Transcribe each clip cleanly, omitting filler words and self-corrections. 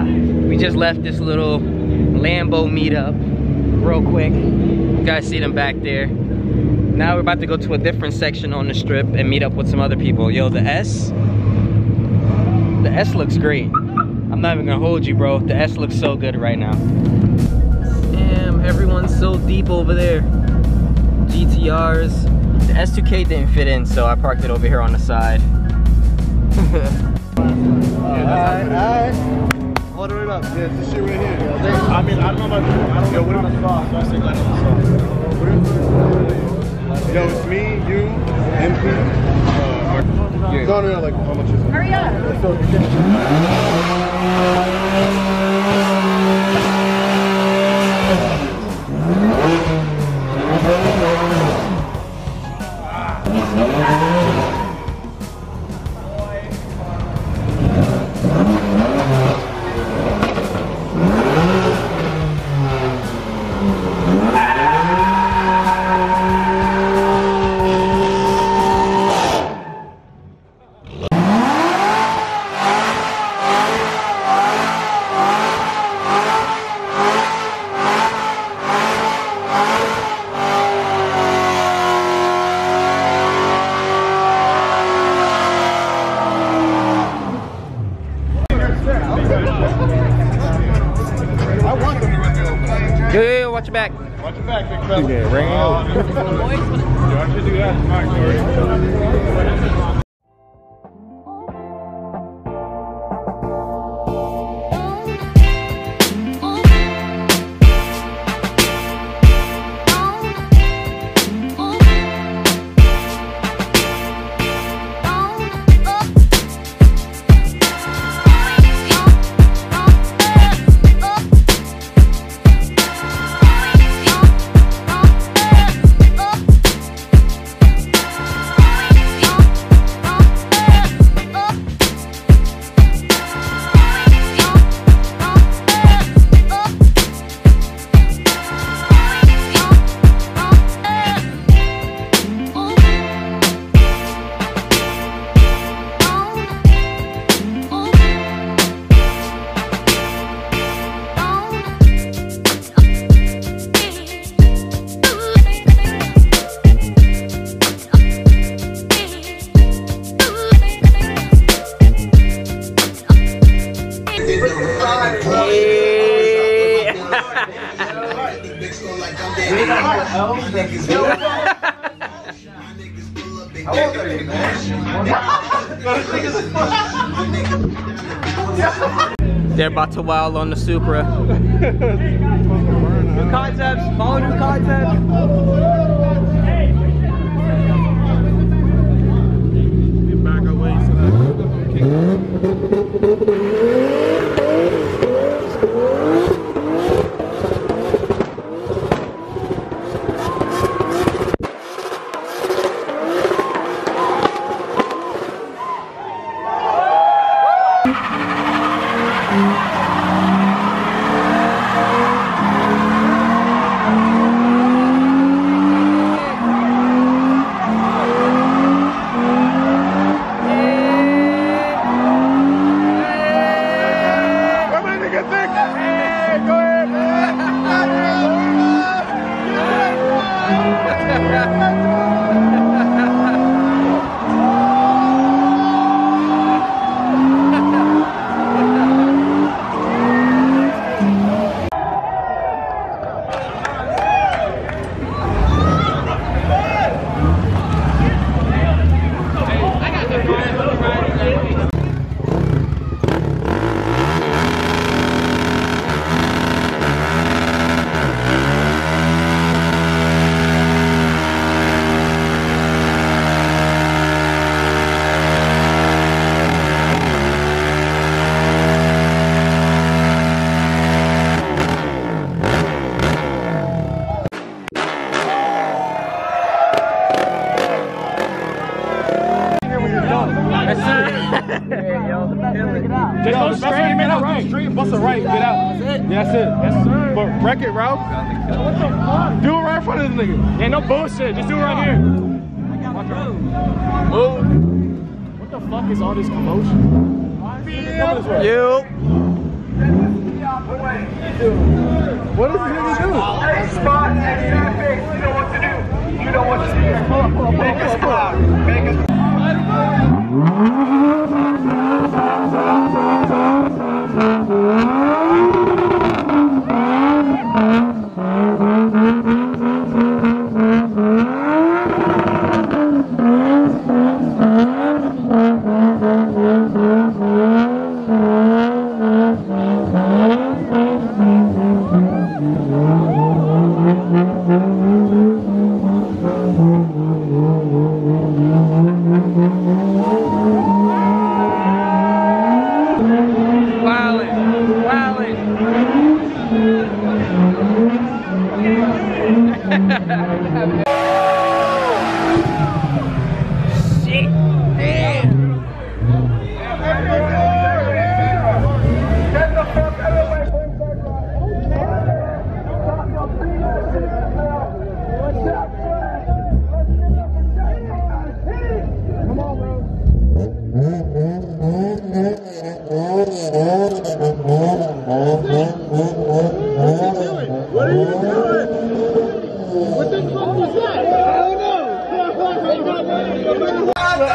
We just left this little Lambo meetup real quick. You guys see them back there. Now we're about to go to a different section on the strip and meet up with some other people. Yo, the S looks great. I'm not even gonna hold you, bro. The S looks so good right now. Damn, everyone's so deep over there. GTRs. The S2K didn't fit in, so I parked it over here on the side. Alright. Hold it up. Yeah, this shit right here. I mean, I don't know about you. I don't know what I'm sauce. So I say like sauce. Yo, it's me, you, MP. No, like how much is it? Hurry up. Good, watch your back. Watch your back, big fella. Yeah, ring out. Yo, I should do that. Smart, Corey. They're about to wild on the Supra. New concepts, follow new concepts. Get back away so that. Just go straight, man. Right. Straight, bust a right, get out. That's it. Yes, sir. But wreck it, Ralph. What the fuck? Do it right in front of this nigga. Ain't no bullshit. Just do it right here. Move. What the fuck is all this commotion? You. What does this nigga do? Spot and traffic. You know what to do. You know what to do. Make us proud. Make us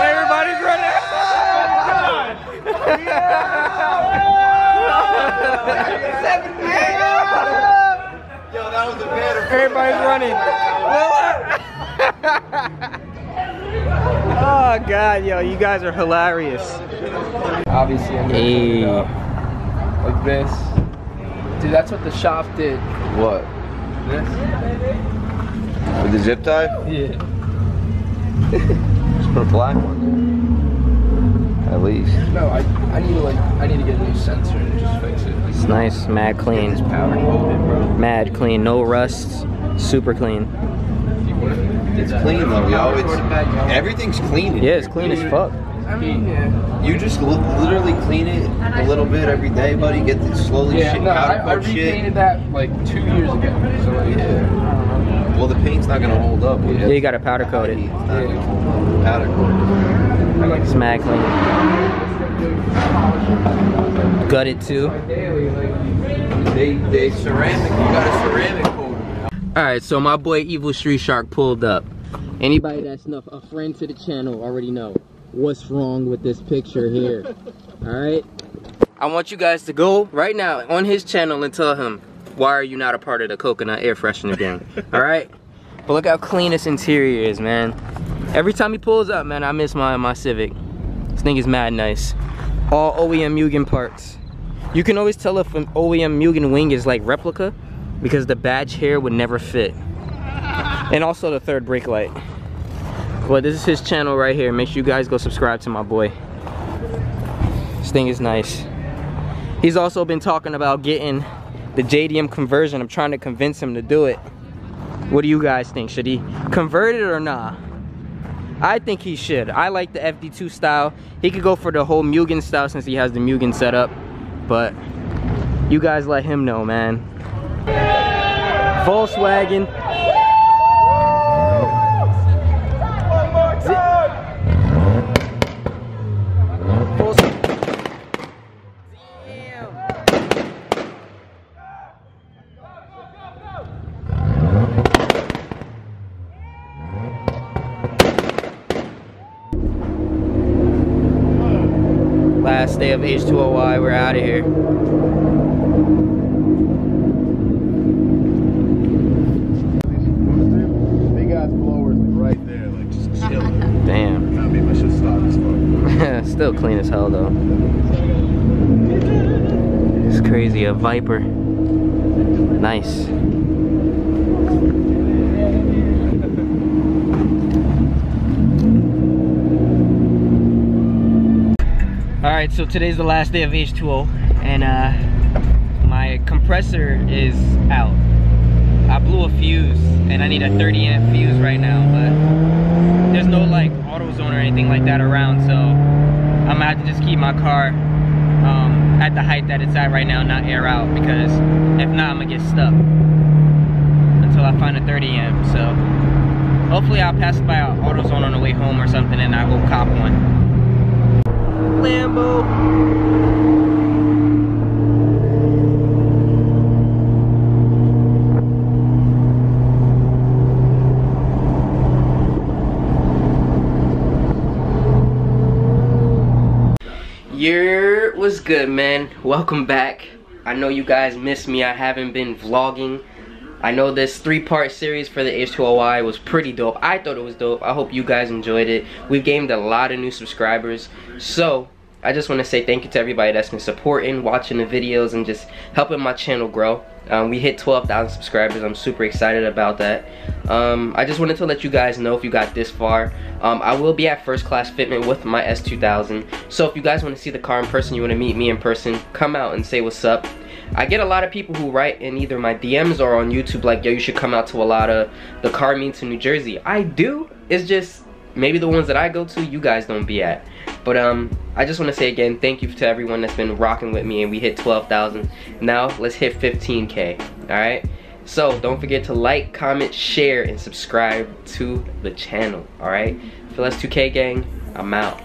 everybody's running. Yo, that was a better. Everybody's running. Oh god, yo, you guys are hilarious. Obviously, I'm gonna like this. Dude, that's what the shop did. What? This? With the zip tie? Yeah. Just put a black one there. At least. No, I need to get a new sensor and just fix it. It's nice, mad clean. It's powder coated, bro. Mad clean, no rust, super clean. It's clean though, yo. Everything's clean. Yeah, it's clean as fuck. I mean, yeah. You just literally clean it a little bit every day, buddy. Get the slowly shit, powder I coat shit. repainted that like 2 years ago. So like, Yeah. Well, the paint's not gonna hold up. Yeah, you gotta powder coat it. It's not gonna hold up. Powder coat. I like It's mad clean. Gutted too. They ceramic. You got a ceramic coat. Alright, so my boy Evil Street Shark pulled up. Anybody that's a friend to the channel already know what's wrong with this picture here. Alright? I want you guys to go right now on his channel and tell him, why are you not a part of the coconut air freshener gang? Alright? But look how clean this interior is, man. Every time he pulls up, man, I miss my Civic. This thing is mad nice. All OEM Mugen parts. You can always tell if an OEM Mugen wing is like replica because the badge here would never fit. And also the third brake light. But this is his channel right here. Make sure you guys go subscribe to my boy. This thing is nice. He's also been talking about getting the JDM conversion. I'm trying to convince him to do it. What do you guys think? Should he convert it or nah? I think he should. I like the FD2 style. He could go for the whole Mugen style since he has the Mugen set up. But you guys let him know, man. Volkswagen. Last day of H2oi, we're out of here. Big ass blowers right there, like just chilling. Damn. I mean, my shit stopped as fuck. Still clean as hell though. It's crazy, a Viper. Nice. Alright, so today's the last day of H2o and my compressor is out. I blew a fuse and I need a 30 amp fuse right now, but there's no like AutoZone or anything like that around, so I'm gonna have to just keep my car at the height that it's at right now, not air out, because if not I'm gonna get stuck until I find a 30 amp. So hopefully I'll pass by an AutoZone on the way home or something and I'll go cop one. Lambo. What's good, man? Welcome back. I know you guys missed me. I haven't been vlogging. I know this 3-part series for the H2oi was pretty dope. I thought it was dope. I hope you guys enjoyed it. We've gained a lot of new subscribers. So I just want to say thank you to everybody that's been supporting, watching the videos, and just helping my channel grow. We hit 12,000 subscribers. I'm super excited about that. I just wanted to let you guys know if you got this far. I will be at First Class Fitment with my S2000. So if you guys want to see the car in person, you want to meet me in person, come out and say what's up. I get a lot of people who write in either my DMs or on YouTube like, yo, you should come out to a lot of the car meets in New Jersey. I do. It's just maybe the ones that I go to, you guys don't be at. But I just want to say again, thank you to everyone that's been rocking with me, and we hit 12,000. Now let's hit 15K. Alright? So don't forget to like, comment, share, and subscribe to the channel. Alright? For less 2K gang, I'm out.